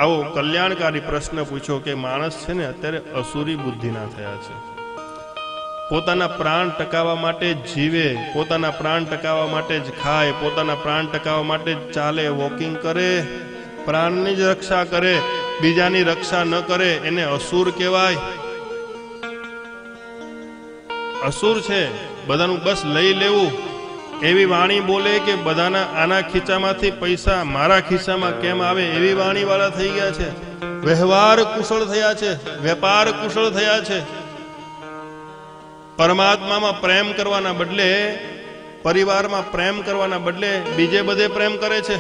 આવો કલ્યાણકારી પ્રશ્ન પૂછ્યો કે માણસ છે ને અત્યારે અસુરી બુદ્ધિના થયા છે, પોતાના પ્રાણ ટકાવવા માટે જ જીવે, પોતાના પ્રાણ ટકાવવા માટે જ ખાય, પોતાના પ્રાણ ટકાવવા માટે જ ચાલે, વોકિંગ કરે, પ્રાણની જ રક્ષા કરે, બીજાની રક્ષા ન કરે, એને અસુર કહેવાય. અસુર છે, બધાનું બસ લઈ લેવું, એવી વાણી બોલે કે બધાના આના ખીચામાંથી પૈસા મારા ખિસ્સામાં કેમ આવે, એવી વાણી વાળા થઈ ગયા છે. વ્યવહાર કુશળ થયા છે, વેપાર કુશળ થયા છે. પરમાત્મામાં પ્રેમ કરવાના બદલે, પરિવારમાં પ્રેમ કરવાના બદલે બીજે બધે પ્રેમ કરે છે.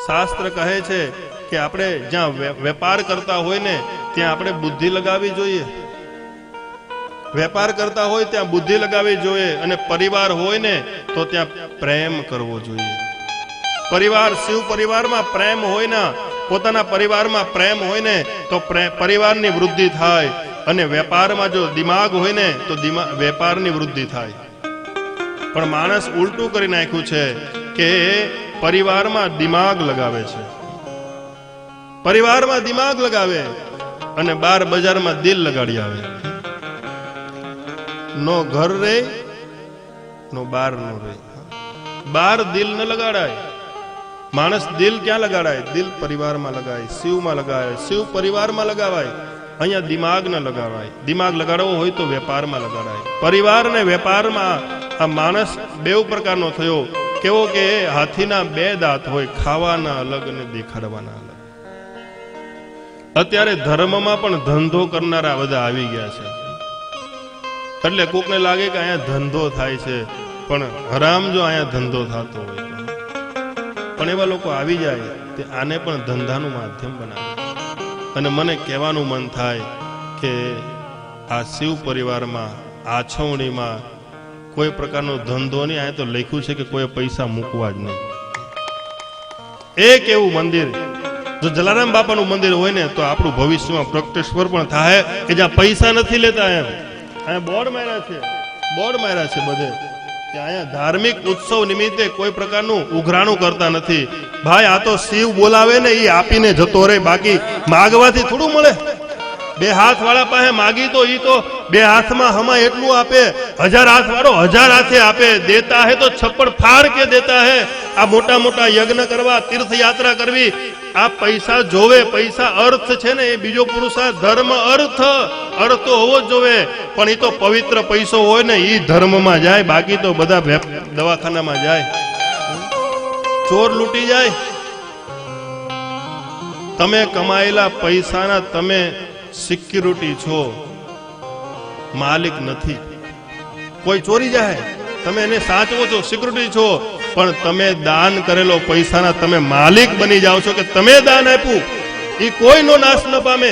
શાસ્ત્ર કહે છે કે આપણે જ્યાં વેપાર કરતા હોય ને ત્યાં આપણે બુદ્ધિ લગાવવી જોઈએ. વેપાર કરતા હોય ત્યાં બુદ્ધિ લગાવવી જોઈએ, અને પરિવાર હોય ને તો ત્યાં પ્રેમ કરવો જોઈએ. પરિવાર, શિવ પરિવારમાં પ્રેમ હોય ને, પોતાના પરિવારમાં પ્રેમ હોય ને તો પરિવારની વૃદ્ધિ થાય, અને વેપારમાં જો દિમાગ હોય ને તો વેપારની વૃદ્ધિ થાય. પણ માણસ ઉલટું કરી નાખ્યું છે કે પરિવારમાં દિમાગ લગાવે છે, પરિવારમાં દિમાગ લગાવે અને બાર બજારમાં દિલ લગાડી આવે. નો ઘર રે નો બાર નો રે, બાર દિલ ન લગાડાય. માણસ દિલ ક્યાં લગાડાય? દિલ પરિવારમાં લગાય, શિવમાં લગાય, શિવ પરિવારમાં લગાવાય. અહીંયા દિમાગ ન લગાવાય. દિમાગ લગાડવો હોય તો વેપારમાં લગાડાય. પરિવાર ને વેપારમાં આ માણસ બેવ પ્રકારનો થયો. કેવો કે હાથીના બે દાંત હોય, ખાવાના અલગ અને દેખાડવાના અલગ. અત્યારે ધર્મમાં પણ ધંધો કરનારા બધા આવી ગયા છે. એટલે કોકને લાગે કે અહીંયા ધંધો થાય છે, પણ હરામ જો અહીંયા ધંધો થતો હોય પણ એવા લોકો આવી જાય તે આને પણ ધંધાનું માધ્યમ બનાવે. અને મને કહેવાનું મન થાય કે આ શિવ પરિવારમાં, આછવણીમાં કોઈ પ્રકારનો ધંધો નહીં. અહીંયા તો લખ્યું છે કે કોઈ પૈસા મૂકવા જ નહીં. એક એવું મંદિર, જો જલારામ બાપાનું મંદિર હોય ને તો આપણું ભવિષ્યમાં પ્રગટેશ્વર પણ થાય કે જ્યાં પૈસા નથી લેતા. અહીંયા બોર્ડ માર્યા છે, બોર્ડ માર્યા છે બધે કે અહીંયા ધાર્મિક ઉત્સવ નિમિત્તે કોઈ પ્રકારનું ઉઘરાણું કરતા નથી. ભાઈ આ તો શિવ બોલાવે ને એ આપીને જતો રહે, બાકી માગવાથી થોડું મળે. બે હાથ વાળા પાસે માગી તો ઈ તો બે હાથમાં હમા એટલું આપે, 1000 હાથ વાળો 1000 હાથે આપે. દેતા હે તો છપ્પડ ફાડ કે દેતા હે. આ મોટા મોટા યજ્ઞ કરવા, તીર્થયાત્રા કરવી, આ પૈસા જોવે. પૈસા અર્થ છે ને, એ બીજો પુરુષાર્થ. ધર્મ અર્થ, અર્થ તો હોવો જ જોવે, પણ એ તો પવિત્ર પૈસો હોય ને એ ધર્મમાં જાય, બાકી તો બધા દવાખાનામાં જાય, ચોર લૂંટી જાય. તમે કમાયેલા પૈસાના તમે સિક્યુરિટી છો, માલિક નથી. કોઈ ચોરી જાય, તમે એને સાચવો છો, સિક્યુરિટી છો, પણ તમે દાન કરેલો પૈસાના તમે માલિક બની જાઓ છો કે તમે દાન આપ્યું. એ કોઈનો નાશ ન પામે.